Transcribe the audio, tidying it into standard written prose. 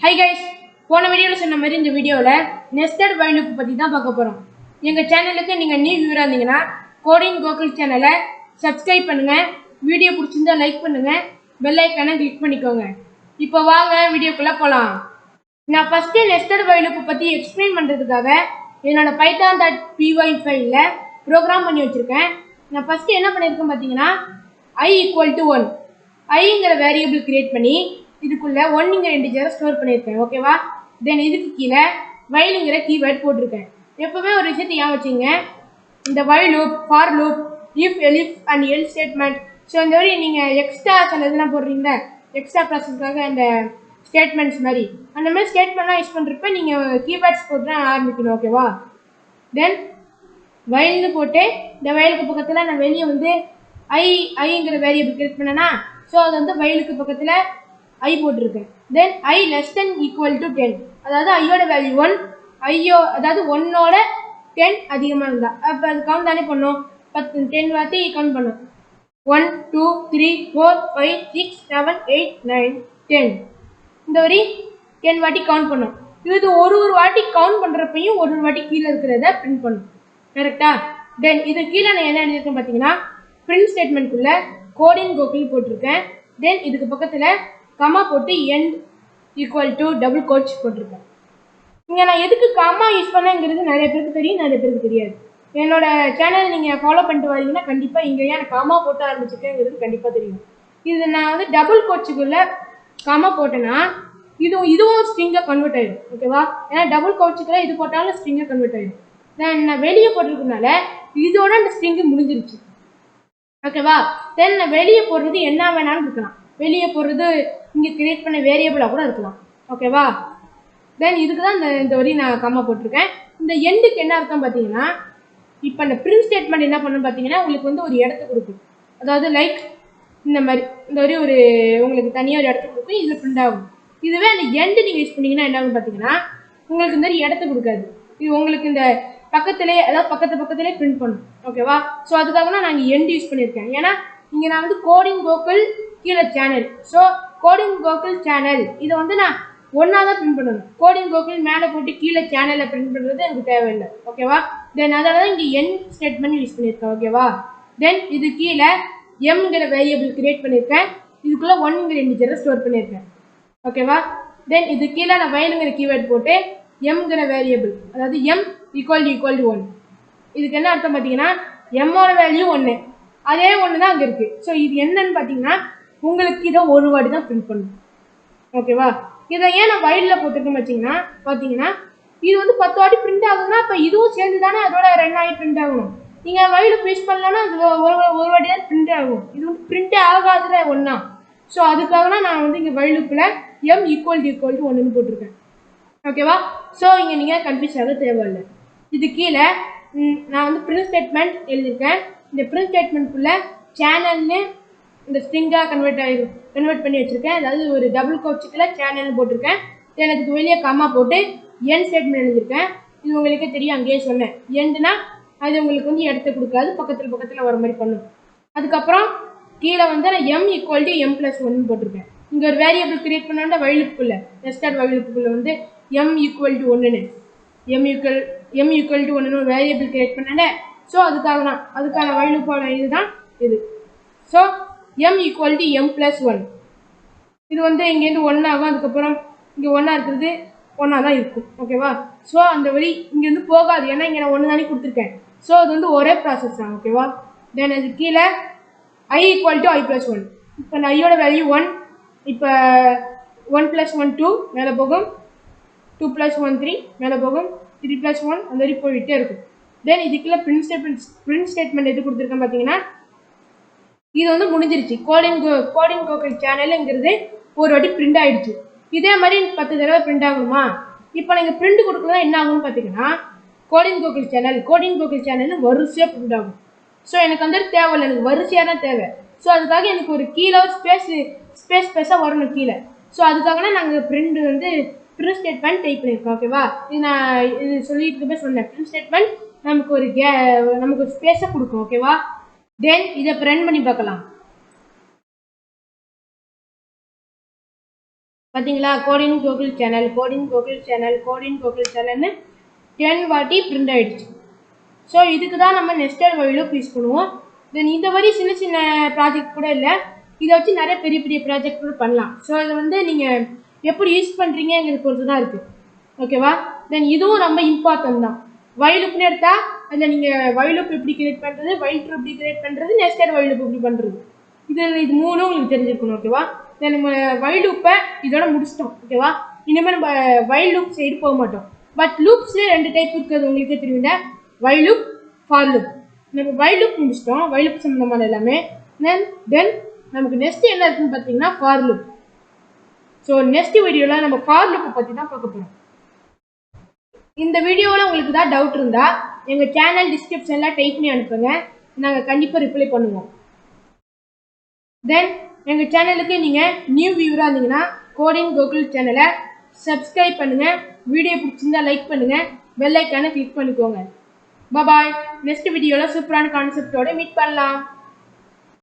Hi guys, போன வீடியோல சொன்ன மாதிரி இந்த வீடியோல nested while loop பத்தி தான் பார்க்க போறோம். எங்க சேனலுக்கு நீங்க நியூ வியூவரா இருந்தீங்கன்னா கோடிங் கோகுல் சேனலை சப்ஸ்கிரைப் பண்ணுங்க. வீடியோ பிடிச்சிருந்தா லைக் பண்ணுங்க. பெல் ஐகானை கிளிக் பண்ணிக்கோங்க. இப்போ வாங்க வீடியோக்குள்ள போலாம். நான் ஃபர்ஸ்ட் nested while loop பத்தி எக்ஸ்பிளைன் பண்றதுக்காக என்னோட python.py ஃபைல்ல ப்ரோக்ராம் பண்ணி வச்சிருக்கேன். நான் ஃபர்ஸ்ட் என்ன பண்ணிருக்கேன் பாத்தீங்கன்னா I equal to 1 ஐங்கிற வேரியபிள் கிரியேட் பண்ணி இதுக்குள்ள 1ங்கிற இன்டிஜரை ஸ்டோர் பண்ணியிருக்கேன். ஓகேவா? தென் இதுக்கு கீழே whileங்கிற கீவேர்ட் போட்டிருக்கேன். எப்பவுமே ஒரு விஷயத்தை ஞாபகம் வச்சுங்க, இந்த while loop, for loop, if, elif and else statement. So இந்த மாதிரி நீங்கள் எக்ஸ்ட்ரா சில இதெல்லாம் போடுறீங்களா, எக்ஸ்ட்ரா ப்ராசஸ்க்காக அந்த ஸ்டேட்மெண்ட்ஸ் மாதிரி அந்த மாதிரி ஸ்டேட்மெண்ட்லாம் யூஸ் பண்ணுறப்ப நீங்கள் கீவேர்ட்ஸ் போட்டு தான் ஆரம்பிக்கணும். ஓகேவா? தென் whileன்னு போட்டு இந்த whileக்கு பக்கத்தில் நான் வெளியே வந்து ஐங்கிற வேரியபிள் கிரியேட் பண்ணேன்னா, ஸோ அது வந்து whileக்கு பக்கத்தில் I போட்டிருக்கேன். தென் I less than equal to 10, அதாவது ஐயோட வேல்யூ 1, அதாவது 1ஓட 10 அதிகமாக இருந்தா அப்போ அது கவுண்ட் தானே பண்ணும். 10 வாட்டி கவுண்ட் பண்ணும். 1 2 3 4 5 6 7 8 9 10 இந்த மாதிரி 10 வாட்டி கவுண்ட் பண்ணும். இது ஒரு வாட்டி கவுண்ட் பண்ணுறப்பையும் ஒரு வாட்டி கீழே இருக்கிறத பிரிண்ட் பண்ணும். கரெக்டா? தென் இது கீழே நான் என்ன எழுதியிருக்கேன் பார்த்தீங்கன்னா பிரிண்ட் ஸ்டேட்மெண்ட்குள்ள கோடிங்கோக்குல் போட்டிருக்கேன். தென் இதுக்கு பக்கத்தில் கமா போட்டு end equal to double quotes போட்டிருக்கேன். இங்கே நான் எதுக்கு கமா யூஸ் பண்ணேங்கிறது நிறைய பேருக்கு தெரியும், நிறைய பேருக்கு தெரியாது. என்னோட சேனல் நீங்கள் ஃபாலோ பண்ணிட்டு வரீங்கன்னா கண்டிப்பாக இங்கே ஏன் கமா போட்டு ஆரம்பிச்சிருக்கேங்கிறது கண்டிப்பாக தெரியும். இது நான் வந்து டபுள் கோட்ஸுக்குள்ள கமா போட்டேன்னா இதுவும் ஸ்ட்ரிங்காக கன்வெர்ட் ஆகிடும். ஓகேவா? ஏன்னா டபுள் கோட்ஸுக்குள்ள இது போட்டாலும் ஸ்ட்ரிங்காக கன்வெர்ட் ஆகிடும். நான் வெளியே போட்டிருக்கனால இதோட அந்த ஸ்ட்ரிங்கு முடிஞ்சிருச்சு. ஓகேவா? தென் நான் வெளியே போடுறது என்ன வேணாலும் இருக்கலாம். வெளியே போடுறது இங்கே கிரியேட் பண்ண வேரியபிளாக கூட இருக்கலாம். ஓகேவா? தென் இதுக்கு தான் இந்த வரி நான் கம்மா போட்டிருக்கேன். இந்த எண்டுக்கு என்ன அர்த்தம் பார்த்தீங்கன்னா, இப்போ அந்த பிரிண்ட் ஸ்டேட்மெண்ட் என்ன பண்ணணும்னு பார்த்தீங்கன்னா உங்களுக்கு வந்து ஒரு இடத்த கொடுக்கும். அதாவது லைக் இந்த மாதிரி இந்த வரி ஒரு உங்களுக்கு தனியாக ஒரு இடத்த கொடுக்கும், இதில் பிரிண்ட் ஆகும். இதுவே அந்த எண்டு நீங்கள் யூஸ் பண்ணிங்கன்னா என்ன ஆகும் பார்த்தீங்கன்னா உங்களுக்கு இந்த மாதிரி இடத்த கொடுக்காது. இது உங்களுக்கு இந்த பக்கத்திலே, அதாவது பக்கத்திலே பிரிண்ட் பண்ணும். ஓகேவா? ஸோ அதுக்காக தான் நான் எண்டு யூஸ் பண்ணியிருக்கேன். ஏன்னா இங்கே நான் வந்து கோடிங்கோக்குல் கீழே சேனல், ஸோ கோடிங்கோக்குல் சேனல் இதை வந்து நான் ஒன்றா தான் பிரிண்ட் பண்ணணும். கோடிங்கோக்குல் மேலே போட்டு கீழே சேனலில் பிரிண்ட் பண்ணுறது எனக்கு தேவையில்லை. ஓகேவா? தென் அதனால தான் இங்கே என் ஸ்டேட்மெண்ட் யூஸ் பண்ணியிருக்கேன். ஓகேவா? தென் இது கீழே எம்ங்கிற வேரியபிள் கிரியேட் பண்ணியிருக்கேன். இதுக்குள்ளே 1ங்கிற இன்டிஜரை ஸ்டோர் பண்ணியிருக்கேன். ஓகேவா? தென் இது கீழே நான் whileங்கிற கீவேர்ட் போட்டு எம்ங்கிற வேரியபிள், அதாவது எம் ஈக்குவல் டு 1. இதுக்கு என்ன அர்த்தம் பார்த்தீங்கன்னா எம்மோட வேல்யூ 1, அதே 1 தான் அங்கே இருக்குது. ஸோ இது என்னன்னு பார்த்தீங்கன்னா உங்களுக்கு இதை ஒரு வாட்டி தான் பிரிண்ட் பண்ணும். ஓகேவா? இதை ஏன் நான் whileல போட்டுருக்கேன் பார்த்தீங்கன்னா இது வந்து 10 வாட்டி பிரிண்ட் ஆகுதுன்னா அப்போ இதுவும் சேர்ந்து தானே அதோட 2 வாட்டி பிரிண்ட் ஆகணும். நீங்கள் while யூஸ் பண்ணலன்னா அது ஒரு வாட்டி தான் பிரிண்ட் ஆகும். இது வந்து பிரிண்டே ஆகாதுல ஒன்றா. ஸோ அதுக்காக தான் நான் வந்து இங்கே while loopல எம் ஈக்குவல் டு 1ன்னு போட்டிருக்கேன். ஓகேவா? ஸோ இங்கே நீங்கள் கன்ஃபியூஸ் ஆக தேவையில்லை. இது கீழே நான் வந்து பிரிண்ட் ஸ்டேட்மெண்ட் எழுதியிருக்கேன். இந்த பிரிண்ட் ஸ்டேட்மெண்ட்குள்ளே சேனல்னு இந்த ஸ்ட்ரிங்காக கன்வெர்ட் பண்ணி வச்சுருக்கேன். அதாவது ஒரு டபுள் கோட்ஸுக்குள்ள சேனல்னு போட்டிருக்கேன். எனக்கு வெளியே கம்மா போட்டு என் ஸ்டேட்மெண்ட் எழுதியிருக்கேன். இது உங்களுக்கே தெரியும், அங்கேயே சொன்னேன். எண்டுனா அது உங்களுக்கு வந்து இடத்த கொடுக்காது, பக்கத்தில் வர மாதிரி பண்ணும். அதுக்கப்புறம் கீழே வந்து நான் எம் ஈக்குவல் டு m+1 போட்டிருக்கேன். இங்கே ஒரு வேரியபிள் கிரியேட் பண்ணோன்னா while loopக்குள்ளே நெஸ்டட் while loopக்குள்ளே வந்து எம் ஈக்குவல் டு 1ன்னு எம் ஈக்குவல் டு 1ன்னு ஒரு வேரியபிள் கிரியேட் பண்ணேன். ஸோ அதுக்கான while loopோட இதுதான் இது. So M equal to m+1 இது வந்து இங்கேருந்து 1 ஆகும். அதுக்கப்புறம் இங்கே 1 இருக்கிறது 1 தான் இருக்கும். ஓகேவா? ஸோ அந்த வழி இங்கேருந்து போகாது, ஏன்னா இங்கே நான் 1 தானே கொடுத்துருக்கேன். ஸோ அது வந்து ஒரே ப்ராசஸ் தான். ஓகேவா? தென் அது கீழே I ஈக்குவல் டு I+1. இப்போ இந்த ஐயோட வேல்யூ 1, இப்போ 1+1 2 மேலே போகும், 2+1 3 மேலே போகும், 3+1 அந்த மாதிரி போயிட்டே இருக்கும். தென் இதுக்குள்ள பிரிண்ட் ஸ்டேட்மெண்ட் எது கொடுத்துருக்கேன் பார்த்தீங்கன்னா இது வந்து முடிஞ்சிருச்சு. கோடிங்கோக்குல் சேனலுங்கிறது ஒரு வாட்டி பிரிண்ட் ஆகிடுச்சு. இதே மாதிரி 10 தடவை பிரிண்ட் ஆகணுமா? இப்போ நீங்கள் பிரிண்ட் கொடுக்குறதா என்ன ஆகும்னு பார்த்தீங்கன்னா கோடிங்கோக்குல் சேனல் வரிசையாக பிரிண்ட் ஆகும். ஸோ எனக்கு வந்து தேவையில்லை, எனக்கு வரிசையாக தான் தேவை. ஸோ அதுக்காக எனக்கு ஒரு கீழே ஸ்பேஸாக வரணும் கீழே. ஸோ அதுக்காக நாங்கள் பிரிண்ட் ஸ்டேட்மெண்ட் டைப் பண்ணியிருக்கோம். ஓகேவா? இது நான் இது சொல்லிட்டு சொன்னேன். பிரிண்ட் ஸ்டேட்மெண்ட் நமக்கு ஒரு ஸ்பேஸை கொடுக்கும். ஓகேவா? தென் இதை ரன் பண்ணி பார்க்கலாம். பார்த்தீங்களா? கோடிங்கோகுல் சேனல், கோடிங்கோகுல் சேனல், கோடிங்கோகுல் சேனல்னு 10 வாட்டி பிரிண்ட் ஆயிடுச்சு. ஸோ இதுக்கு தான் நம்ம நெஸ்டட் வைல் லூப் யூஸ் பண்ணுவோம். தென் இந்த மாதிரி சின்ன சின்ன ப்ராஜெக்ட் கூட இல்லை, இதை வச்சு நிறைய பெரிய பெரிய ப்ராஜெக்ட் கூட பண்ணலாம். ஸோ இதை வந்து நீங்கள் எப்படி யூஸ் பண்ணுறீங்கிறது பொறுத்து தான் இருக்குது. ஓகேவா? தென் இதுவும் ரொம்ப இம்பார்ட்டன்ட் தான். வைல் லூப்னு எடுத்தால் அதில் நீங்கள் வைல் லூப் எப்படி கிரியேட் பண்ணுறது, வைல் ட்ரூ எப்படி கிரியேட் பண்ணுறது, நெஸ்டட் வைல் லூப் எப்படி பண்ணுறது, இது மூணும் உங்களுக்கு தெரிஞ்சிருக்கணும். ஓகேவா? தென் நம்ம வைல் லூப்பை இதோட முடிச்சிட்டோம். ஓகேவா? இனிமேல் நம்ம வைல் லூப் சைடு போக மாட்டோம். பட் லூப்ஸ்லேயே 2 டைப் இருக்கிறது உங்களுக்கு தெரியுங்க, வைல் லூப், ஃபார் லூப். நம்ம வைல் லூப் முடிச்சிட்டோம், வைல் லூப் சம்மந்தமான எல்லாமே. தென் நமக்கு நெக்ஸ்ட் என்ன இருக்குன்னு பார்த்தீங்கன்னா ஃபார் லூப். ஸோ நெக்ஸ்ட் வீடியோவில் நம்ம ஃபார் லூப்பை பற்றி தான் பார்க்க போகிறோம். இந்த வீடியோவில் உங்களுக்கு தான் டவுட் இருந்தால் எங்கள் சேனல் டிஸ்கிரிப்ஷனில் டைப் பண்ணி அனுப்புங்க, நாங்கள் கண்டிப்பாக ரிப்ளை பண்ணுவோம். தென் எங்கள் சேனலுக்கு நீங்கள் நியூ வியூவராக இருந்தீங்கன்னா கோடிங்கோகுல் சேனலை சப்ஸ்கிரைப் பண்ணுங்கள், வீடியோ பிடிச்சிருந்தா லைக் பண்ணுங்கள், பெல் ஐக்கானை கிளிக் பண்ணிக்கோங்க. பாய். நெக்ஸ்ட் வீடியோவில் சூப்பரான கான்செப்டோட மீட் பண்ணலாம்.